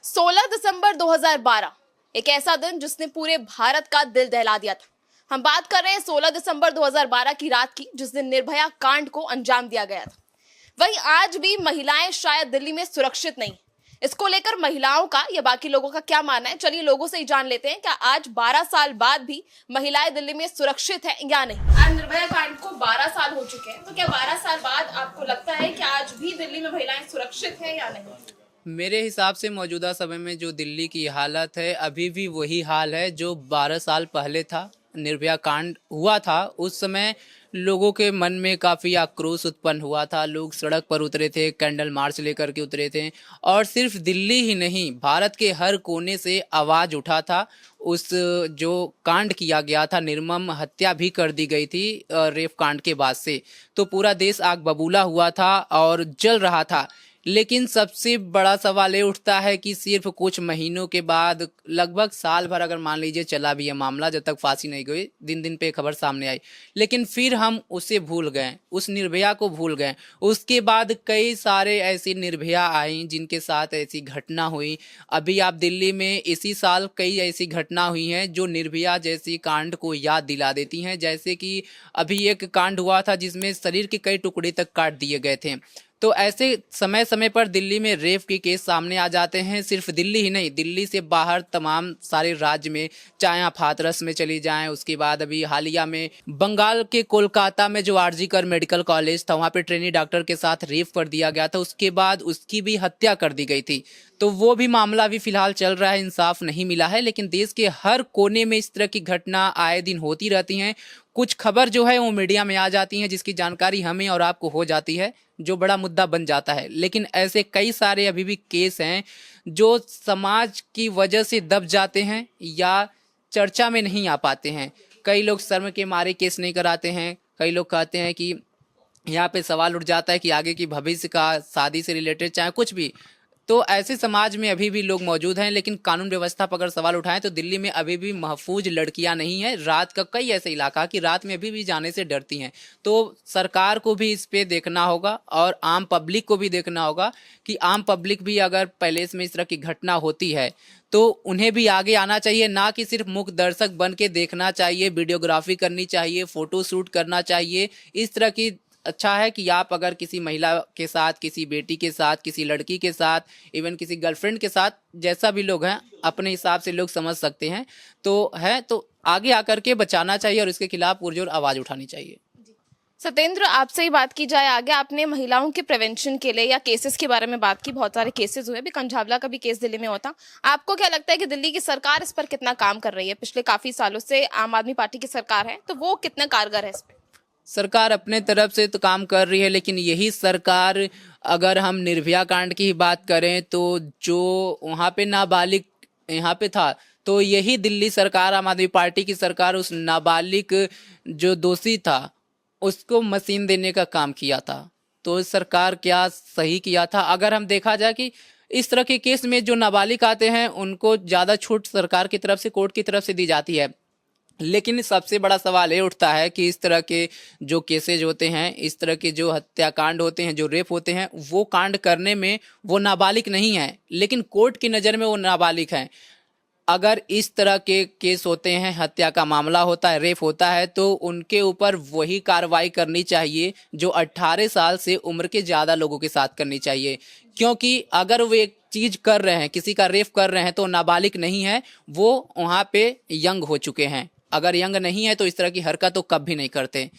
16 दिसंबर 2012 एक ऐसा दिन जिसने पूरे भारत का दिल दहला दिया था। हम बात कर रहे हैं 16 दिसंबर 2012 की रात की, जिस दिन निर्भया कांड को अंजाम दिया गया था। वहीं आज भी महिलाएं शायद दिल्ली में सुरक्षित नहीं। इसको लेकर महिलाओं का या बाकी लोगों का क्या मानना है, चलिए लोगों से ही जान लेते हैं। क्या आज 12 साल बाद भी महिलाएं दिल्ली में सुरक्षित हैं या नहीं? आज निर्भया कांड को 12 साल हो चुके हैं, तो क्या 12 साल बाद आपको लगता है कि आज भी दिल्ली में महिलाएं सुरक्षित हैं या नहीं? मेरे हिसाब से मौजूदा समय में जो दिल्ली की हालत है अभी भी वही हाल है जो 12 साल पहले था। निर्भया कांड हुआ था उस समय लोगों के मन में काफ़ी आक्रोश उत्पन्न हुआ था। लोग सड़क पर उतरे थे, कैंडल मार्च लेकर के उतरे थे और सिर्फ दिल्ली ही नहीं भारत के हर कोने से आवाज़ उठा था। उस जो कांड किया गया था, निर्मम हत्या भी कर दी गई थी रेप कांड के बाद से, तो पूरा देश आग बबूला हुआ था और जल रहा था। लेकिन सबसे बड़ा सवाल ये उठता है कि सिर्फ कुछ महीनों के बाद, लगभग साल भर अगर मान लीजिए चला भी ये मामला, जब तक फांसी नहीं गई, दिन दिन पे खबर सामने आई, लेकिन फिर हम उसे भूल गए, उस निर्भया को भूल गए। उसके बाद कई सारे ऐसी निर्भया आई जिनके साथ ऐसी घटना हुई। अभी आप दिल्ली में इसी साल कई ऐसी घटना हुई हैं जो निर्भया जैसी कांड को याद दिला देती हैं। जैसे कि अभी एक कांड हुआ था जिसमें शरीर के कई टुकड़े तक काट दिए गए थे। तो ऐसे समय समय पर दिल्ली में रेप के केस सामने आ जाते हैं। सिर्फ दिल्ली ही नहीं, दिल्ली से बाहर तमाम सारे राज्य में, चाहे आप हाथरस में चली जाएं, उसके बाद अभी हालिया में बंगाल के कोलकाता में जो आरजीकर मेडिकल कॉलेज था, वहाँ पे ट्रेनी डॉक्टर के साथ रेप कर दिया गया था। उसके बाद उसकी भी हत्या कर दी गई थी। तो वो भी मामला भी फिलहाल चल रहा है, इंसाफ नहीं मिला है। लेकिन देश के हर कोने में इस तरह की घटना आए दिन होती रहती हैं। कुछ खबर जो है वो मीडिया में आ जाती हैं जिसकी जानकारी हमें और आपको हो जाती है, जो बड़ा मुद्दा बन जाता है। लेकिन ऐसे कई सारे अभी भी केस हैं जो समाज की वजह से दब जाते हैं या चर्चा में नहीं आ पाते हैं। कई लोग शर्म के मारे केस नहीं कराते हैं। कई लोग कहते हैं कि यहाँ पे सवाल उठ जाता है कि आगे की भविष्य का, शादी से रिलेटेड चाहे कुछ भी। तो ऐसे समाज में अभी भी लोग मौजूद हैं। लेकिन कानून व्यवस्था पर अगर सवाल उठाएं तो दिल्ली में अभी भी महफूज लड़कियां नहीं हैं। रात का कई ऐसे इलाका कि रात में अभी भी जाने से डरती हैं। तो सरकार को भी इस पे देखना होगा और आम पब्लिक को भी देखना होगा कि आम पब्लिक भी अगर पैलेस में इस तरह की घटना होती है तो उन्हें भी आगे आना चाहिए, ना कि सिर्फ मुख्य दर्शक बन के देखना चाहिए। वीडियोग्राफी करनी चाहिए, फोटो शूट करना चाहिए। इस तरह की अच्छा है कि आप अगर किसी महिला के साथ, किसी बेटी के साथ, किसी लड़की के साथ, इवन किसी गर्लफ्रेंड के साथ, जैसा भी लोग हैं, अपने हिसाब से लोग समझ सकते हैं, तो आगे आकर के बचाना चाहिए और इसके खिलाफ पुरजोर आवाज उठानी चाहिए। सत्येंद्र, आपसे ही बात की जाए आगे। आपने महिलाओं के प्रिवेंशन के लिए या केसेस के बारे में बात की। बहुत सारे केसेस हुए, अभी कंझावला का भी केस दिल्ली में होता। आपको क्या लगता है कि दिल्ली की सरकार इस पर कितना काम कर रही है? पिछले काफी सालों से आम आदमी पार्टी की सरकार है, तो वो कितना कारगर है इस पर? सरकार अपने तरफ से तो काम कर रही है, लेकिन यही सरकार, अगर हम निर्भया कांड की ही बात करें तो जो वहाँ पे नाबालिग यहाँ पे था, तो यही दिल्ली सरकार, आम आदमी पार्टी की सरकार, उस नाबालिग जो दोषी था उसको मशीन देने का काम किया था। तो सरकार क्या सही किया था? अगर हम देखा जाए कि इस तरह के केस में जो नाबालिग आते हैं उनको ज़्यादा छूट सरकार की तरफ से, कोर्ट की तरफ से दी जाती है। लेकिन सबसे बड़ा सवाल ये उठता है कि इस तरह के जो केसेज होते हैं, इस तरह के जो हत्याकांड होते हैं, जो रेप होते हैं, वो कांड करने में वो नाबालिग नहीं है, लेकिन कोर्ट की नज़र में वो नाबालिग हैं। अगर इस तरह के केस होते हैं, हत्या का मामला होता है, रेप होता है, तो उनके ऊपर वही कार्रवाई करनी चाहिए जो 18 साल से उम्र के ज़्यादा लोगों के साथ करनी चाहिए। क्योंकि अगर वो एक चीज़ कर रहे हैं, किसी का रेप कर रहे हैं, तो नाबालिग नहीं है, वो वहाँ पे यंग हो चुके हैं। अगर यंग नहीं है तो इस तरह की हरकत तो कभी नहीं करते।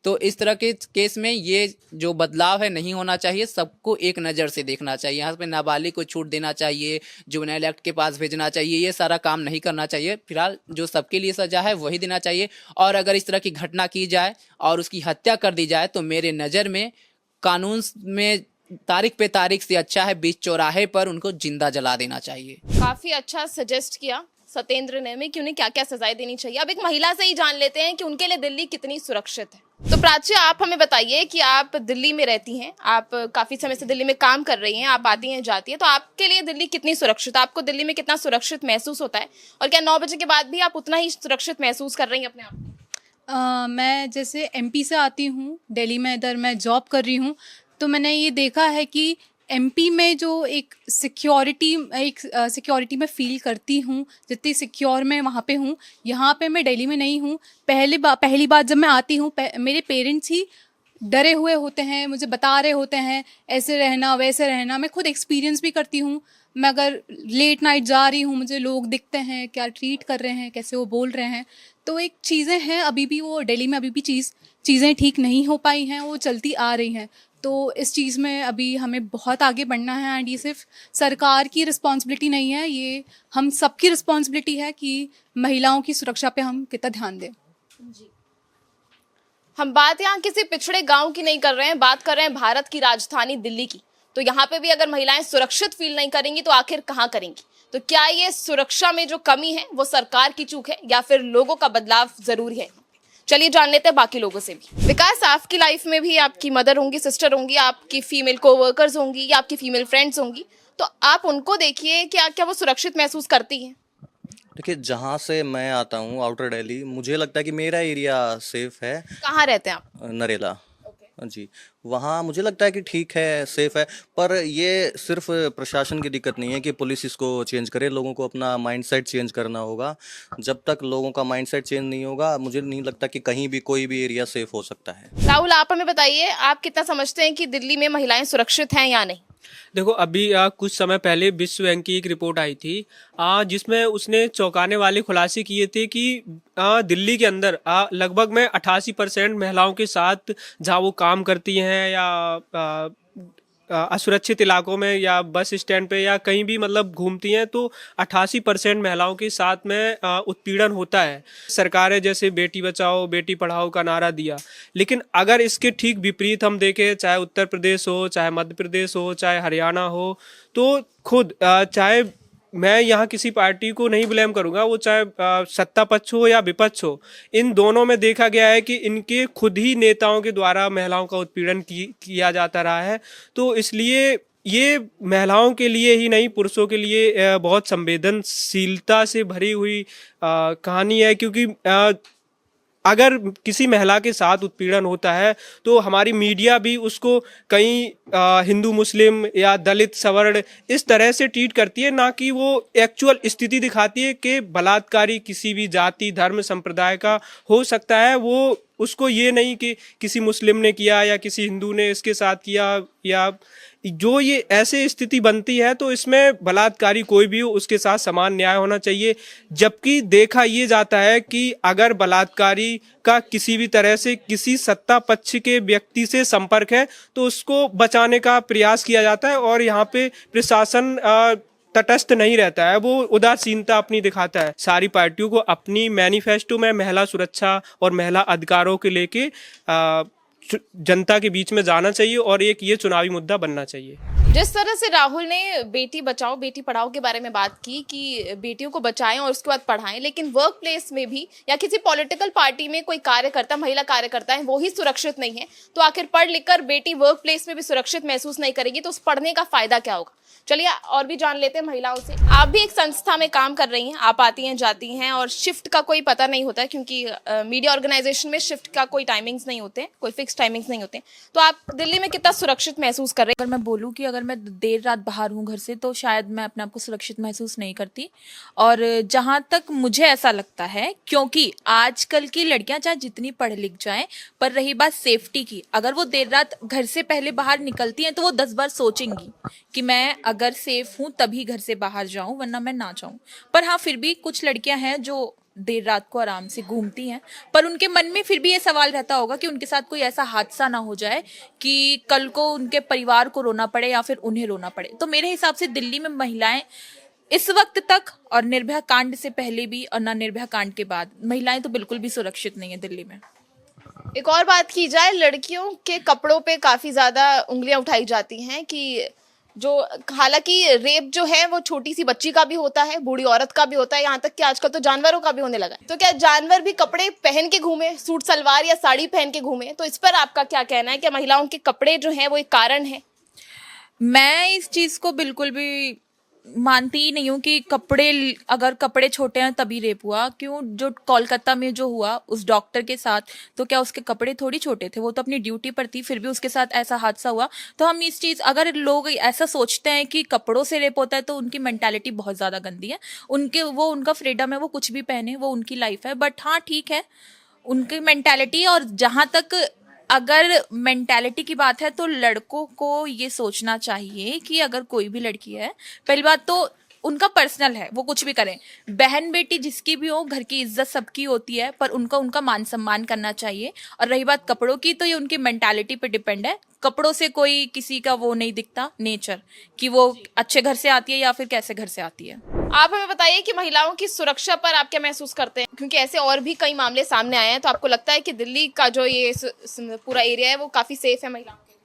तो इस तरह के केस में ये जो बदलाव है नहीं होना चाहिए। सबको एक नज़र से देखना चाहिए। यहाँ पे नाबालिग को छूट देना चाहिए, जुवेनाइल एक्ट के पास भेजना चाहिए, ये सारा काम नहीं करना चाहिए। फिलहाल जो सबके लिए सजा है वही देना चाहिए। और अगर इस तरह की घटना की जाए और उसकी हत्या कर दी जाए तो मेरे नज़र में कानून में तारीख पे तारीख से अच्छा है बीच चौराहे पर उनको जिंदा जला देना चाहिए। काफी अच्छा सजेस्ट किया सत्येंद्र ने में कि उन्हें क्या क्या सजाएं देनी चाहिए। अब एक महिला से ही जान लेते हैं कि उनके लिए दिल्ली कितनी सुरक्षित है। तो प्राची, आप हमें बताइए कि आप दिल्ली में रहती हैं, आप काफी समय से दिल्ली में काम कर रही हैं, आप आती हैं जाती हैं, तो आपके लिए दिल्ली कितनी सुरक्षित है? आपको दिल्ली में कितना सुरक्षित महसूस होता है? और क्या 9 बजे के बाद भी आप उतना ही सुरक्षित महसूस कर रही हैं अपने आप को? मैं जैसे एमपी से आती हूँ, दिल्ली में इधर मैं जॉब कर रही हूँ, तो मैंने ये देखा है कि एमपी में जो एक सिक्योरिटी में फील करती हूँ, जितनी सिक्योर मैं वहाँ पे हूँ, यहाँ पे मैं दिल्ली में नहीं हूँ। पहली बार जब मैं आती हूँ, मेरे पेरेंट्स ही डरे हुए होते हैं, मुझे बता रहे होते हैं ऐसे रहना वैसे रहना। मैं खुद एक्सपीरियंस भी करती हूँ। मैं अगर लेट नाइट जा रही हूँ, मुझे लोग दिखते हैं क्या ट्रीट कर रहे हैं, कैसे वो बोल रहे हैं। तो एक चीज़ें हैं अभी भी, वो दिल्ली में अभी भी चीज़ें ठीक नहीं हो पाई हैं, वो चलती आ रही हैं। तो इस चीज़ में अभी हमें बहुत आगे बढ़ना है। एंड ये सिर्फ सरकार की रिस्पॉन्सिबिलिटी नहीं है, ये हम सबकी रिस्पॉन्सिबिलिटी है कि महिलाओं की सुरक्षा पे हम कितना ध्यान दें। हम बात यहाँ किसी पिछड़े गांव की नहीं कर रहे हैं, बात कर रहे हैं भारत की राजधानी दिल्ली की। तो यहाँ पे भी अगर महिलाएं सुरक्षित फील नहीं करेंगी तो आखिर कहाँ करेंगी? तो क्या ये सुरक्षा में जो कमी है वो सरकार की चूक है या फिर लोगों का बदलाव जरूरी है? चलिए जान लेते हैं बाकी लोगों से भी। विकास, आपकी लाइफ में भी आपकी मदर होंगी, सिस्टर होंगी, आपकी फीमेल कोवर्कर्स होंगी या आपकी फीमेल फ्रेंड्स होंगी, तो आप उनको देखिए, क्या क्या वो सुरक्षित महसूस करती हैं? देखिए, जहाँ से मैं आता हूँ आउटर दिल्ली, मुझे लगता है कि मेरा एरिया सेफ है। कहाँ रहते हैं आप? नरेला जी, वहाँ मुझे लगता है कि ठीक है, सेफ है। पर ये सिर्फ प्रशासन की दिक्कत नहीं है कि पुलिस इसको चेंज करे, लोगों को अपना माइंडसेट चेंज करना होगा। जब तक लोगों का माइंडसेट चेंज नहीं होगा, मुझे नहीं लगता कि कहीं भी कोई भी एरिया सेफ हो सकता है। राहुल, आप हमें बताइए, आप कितना समझते हैं कि दिल्ली में महिलाएं सुरक्षित हैं या नहीं? देखो, अभी कुछ समय पहले विश्व बैंक की एक रिपोर्ट आई थी जिसमें उसने चौंकाने वाले खुलासे किए थे कि दिल्ली के अंदर लगभग में 88% महिलाओं के साथ जहाँ वो काम करती हैं या असुरक्षित इलाकों में या बस स्टैंड पे या कहीं भी मतलब घूमती हैं, तो 88% महिलाओं के साथ में उत्पीड़न होता है। सरकारें जैसे बेटी बचाओ बेटी पढ़ाओ का नारा दिया, लेकिन अगर इसके ठीक विपरीत हम देखें, चाहे उत्तर प्रदेश हो, चाहे मध्य प्रदेश हो, चाहे हरियाणा हो, तो खुद चाहे मैं यहाँ किसी पार्टी को नहीं ब्लेम करूँगा, वो चाहे सत्ता पक्ष हो या विपक्ष हो, इन दोनों में देखा गया है कि इनके खुद ही नेताओं के द्वारा महिलाओं का उत्पीड़न किया जाता रहा है। तो इसलिए ये महिलाओं के लिए ही नहीं, पुरुषों के लिए बहुत संवेदनशीलता से भरी हुई कहानी है, क्योंकि अगर किसी महिला के साथ उत्पीड़न होता है तो हमारी मीडिया भी उसको कई हिंदू मुस्लिम या दलित सवर्ण इस तरह से ट्रीट करती है, ना कि वो एक्चुअल स्थिति दिखाती है कि बलात्कारी किसी भी जाति धर्म संप्रदाय का हो सकता है। वो उसको ये नहीं कि किसी मुस्लिम ने किया या किसी हिंदू ने इसके साथ किया, या जो ये ऐसे स्थिति बनती है तो इसमें बलात्कारी कोई भी हो उसके साथ समान न्याय होना चाहिए। जबकि देखा ये जाता है कि अगर बलात्कारी का किसी भी तरह से किसी सत्ता पक्ष के व्यक्ति से संपर्क है तो उसको बचाने का प्रयास किया जाता है, और यहाँ पे प्रशासन तटस्थ नहीं रहता है, वो उदासीनता अपनी दिखाता है। सारी पार्टियों को अपनी मैनिफेस्टो में महिला सुरक्षा और महिला अधिकारों के लेके जनता के बीच में जाना चाहिए और एक ये चुनावी मुद्दा बनना चाहिए। जिस तरह से राहुल ने बेटी बचाओ बेटी पढ़ाओ के बारे में बात की कि बेटियों को बचाएं और उसके बाद पढ़ाएं, लेकिन वर्क प्लेस में भी या किसी पॉलिटिकल पार्टी में कोई कार्यकर्ता, महिला कार्यकर्ता है, वो ही सुरक्षित नहीं है, तो आखिर पढ़ लिख कर बेटी वर्क प्लेस में भी सुरक्षित महसूस नहीं करेगी तो उस पढ़ने का फायदा क्या होगा? चलिए और भी जान लेते हैं महिलाओं से। आप भी एक संस्था में काम कर रही हैं, आप आती हैं जाती हैं और शिफ्ट का कोई पता नहीं होता है, क्योंकि मीडिया ऑर्गेनाइजेशन में शिफ्ट का कोई टाइमिंग्स नहीं होते, कोई फिक्स टाइमिंग्स नहीं होते। तो आप दिल्ली में कितना सुरक्षित महसूस कर रहे हैं? अगर मैं बोलूँ कि अगर मैं देर रात बाहर हूँ घर से तो शायद मैं अपने आप को सुरक्षित महसूस नहीं करती। और जहाँ तक मुझे ऐसा लगता है, क्योंकि आजकल की लड़कियाँ चाहे जितनी पढ़ लिख जाएं, पर रही बात सेफ्टी की, अगर वो देर रात घर से पहले बाहर निकलती हैं तो वो 10 बार सोचेंगी कि मैं अगर सेफ हूँ तभी घर से बाहर जाऊँ, वरना मैं ना जाऊँ। पर हाँ, फिर भी कुछ लड़कियां हैं जो देर रात को आराम से घूमती हैं, पर उनके मन में फिर भी ये सवाल रहता होगा कि उनके साथ कोई ऐसा हादसा ना हो जाए कि कल को उनके परिवार को रोना पड़े या फिर उन्हें रोना पड़े। तो मेरे हिसाब से दिल्ली में महिलाएं इस वक्त तक, और निर्भया कांड से पहले भी और ना निर्भया कांड के बाद, महिलाएं तो बिल्कुल भी सुरक्षित नहीं है दिल्ली में। एक और बात की जाए, लड़कियों के कपड़ों पे काफी ज्यादा उंगलियां उठाई जाती हैं कि जो, हालांकि रेप जो है वो छोटी सी बच्ची का भी होता है, बूढ़ी औरत का भी होता है, यहाँ तक कि आजकल तो जानवरों का भी होने लगा है। तो क्या जानवर भी कपड़े पहन के घूमे, सूट सलवार या साड़ी पहन के घूमे? तो इस पर आपका क्या कहना है? क्या महिलाओं के कपड़े जो हैं वो एक कारण है? मैं इस चीज को बिल्कुल भी मानती ही नहीं हूँ कि अगर कपड़े छोटे हैं तभी रेप हुआ। क्यों, जो कोलकाता में जो हुआ उस डॉक्टर के साथ, तो क्या उसके कपड़े थोड़ी छोटे थे? वो तो अपनी ड्यूटी पर थी, फिर भी उसके साथ ऐसा हादसा हुआ। तो हम इस चीज़, अगर लोग ऐसा सोचते हैं कि कपड़ों से रेप होता है तो उनकी मेंटालिटी बहुत ज़्यादा गंदी है। उनका फ्रीडम है, वो कुछ भी पहने, वो उनकी लाइफ है। बट हाँ ठीक है, उनकी मेंटालिटी। और जहाँ तक अगर मेंटालिटी की बात है तो लड़कों को ये सोचना चाहिए कि अगर कोई भी लड़की है, पहली बात तो उनका पर्सनल है, वो कुछ भी करें। बहन बेटी जिसकी भी हो, घर की इज्जत सबकी होती है, पर उनका मान सम्मान करना चाहिए। और रही बात कपड़ों की, तो ये उनकी मेंटालिटी पे डिपेंड है। कपड़ों से कोई किसी का वो नहीं दिखता नेचर, कि वो अच्छे घर से आती है या फिर कैसे घर से आती है। आप हमें बताइए कि महिलाओं की सुरक्षा पर आप क्या महसूस करते हैं, क्योंकि ऐसे और भी कई मामले सामने आए हैं। तो आपको लगता है कि दिल्ली का जो ये पूरा एरिया है वो काफी सेफ है महिलाओं के लिए?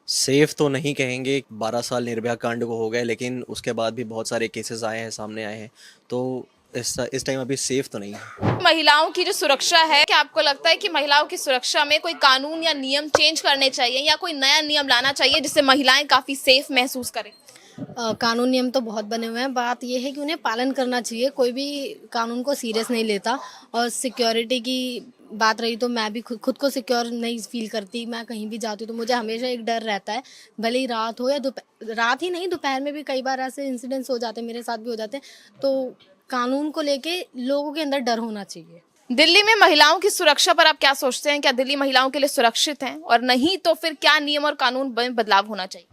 सेफ तो नहीं कहेंगे, 12 साल निर्भया कांड को हो गए, लेकिन उसके बाद भी बहुत सारे केसेस आए हैं, सामने आए हैं। तो इस टाइम अभी सेफ तो नहीं है। महिलाओं की जो सुरक्षा है, क्या आपको लगता है कि महिलाओं की सुरक्षा में कोई कानून या नियम चेंज करने चाहिए या कोई नया नियम लाना चाहिए जिससे महिलाएं काफी सेफ महसूस करें? कानून नियम तो बहुत बने हुए हैं, बात यह है कि उन्हें पालन करना चाहिए। कोई भी कानून को सीरियस नहीं लेता। और सिक्योरिटी की बात रही तो मैं भी खुद को सिक्योर नहीं फील करती। मैं कहीं भी जाती हूँ तो मुझे हमेशा एक डर रहता है, भले ही रात हो या रात ही नहीं, दोपहर में भी कई बार ऐसे इंसिडेंट्स हो जाते हैं, मेरे साथ भी हो जाते हैं। तो कानून को लेके लोगों के अंदर डर होना चाहिए। दिल्ली में महिलाओं की सुरक्षा पर आप क्या सोचते हैं? क्या दिल्ली महिलाओं के लिए सुरक्षित है, और नहीं तो फिर क्या नियम और कानून में बदलाव होना चाहिए?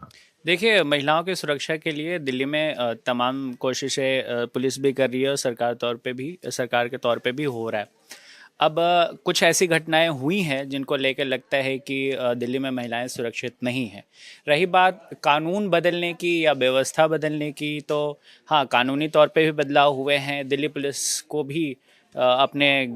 देखिए, महिलाओं की सुरक्षा के लिए दिल्ली में तमाम कोशिशें पुलिस भी कर रही है और सरकार के तौर पे भी हो रहा है। अब कुछ ऐसी घटनाएं हुई हैं जिनको लेकर लगता है कि दिल्ली में महिलाएं सुरक्षित नहीं हैं। रही बात कानून बदलने की या व्यवस्था बदलने की, तो हाँ, कानूनी तौर पे भी बदलाव हुए हैं। दिल्ली पुलिस को भी अपने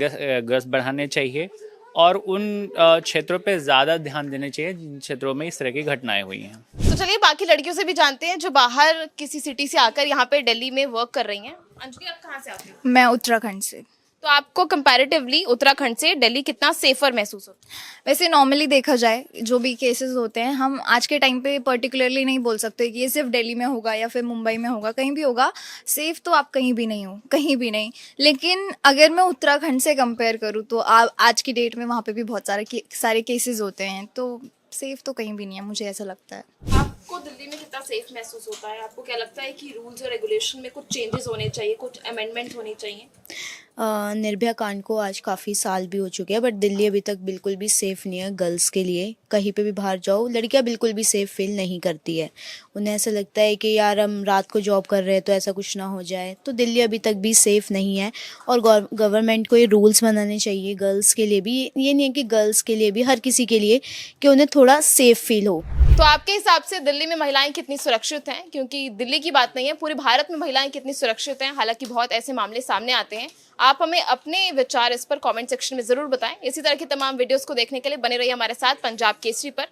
गश्त बढ़ाने चाहिए और उन क्षेत्रों पे ज़्यादा ध्यान देने चाहिए जिन क्षेत्रों में इस तरह की घटनाएं हुई हैं। तो चलिए बाकी लड़कियों से भी जानते हैं जो बाहर किसी सिटी से आकर यहाँ पे दिल्ली में वर्क कर रही हैं। अंजलि, आप कहाँ से आती हो? मैं उत्तराखंड से। तो आपको कंपैरेटिवली उत्तराखंड से दिल्ली कितना सेफर महसूस होता है? वैसे नॉर्मली देखा जाए जो भी केसेस होते हैं, हम आज के टाइम पे पर्टिकुलरली नहीं बोल सकते कि ये सिर्फ दिल्ली में होगा या फिर मुंबई में होगा, कहीं भी होगा। सेफ तो आप कहीं भी नहीं हो, कहीं भी नहीं। लेकिन अगर मैं उत्तराखंड से कंपेयर करूँ तो आज की डेट में वहाँ पे भी बहुत सारे केसेस होते हैं, तो सेफ तो कहीं भी नहीं है, मुझे ऐसा लगता है। आपको दिल्ली में कितना सेफ महसूस होता है? आपको क्या लगता है कि रूल्स और रेगुलेशन में कुछ चेंजेस होने चाहिए, कुछ अमेंडमेंट होनी चाहिए? निर्भया कांड को आज काफ़ी साल भी हो चुके हैं, बट दिल्ली अभी तक बिल्कुल भी सेफ़ नहीं है गर्ल्स के लिए। कहीं पे भी बाहर जाओ, लड़कियां बिल्कुल भी सेफ़ फील नहीं करती है। उन्हें ऐसा लगता है कि यार हम रात को जॉब कर रहे हैं तो ऐसा कुछ ना हो जाए। तो दिल्ली अभी तक भी सेफ़ नहीं है और गवर्नमेंट को ये रूल्स बनाने चाहिए गर्ल्स के लिए भी। ये नहीं है कि गर्ल्स के लिए भी, हर किसी के लिए, कि उन्हें थोड़ा सेफ़ फील हो। तो आपके हिसाब से दिल्ली में महिलाएं कितनी सुरक्षित हैं? क्योंकि दिल्ली की बात नहीं है, पूरे भारत में महिलाएं कितनी सुरक्षित हैं? हालांकि बहुत ऐसे मामले सामने आते हैं। आप हमें अपने विचार इस पर कमेंट सेक्शन में जरूर बताएं। इसी तरह की तमाम वीडियोस को देखने के लिए बने रहिए हमारे साथ पंजाब केसरी पर।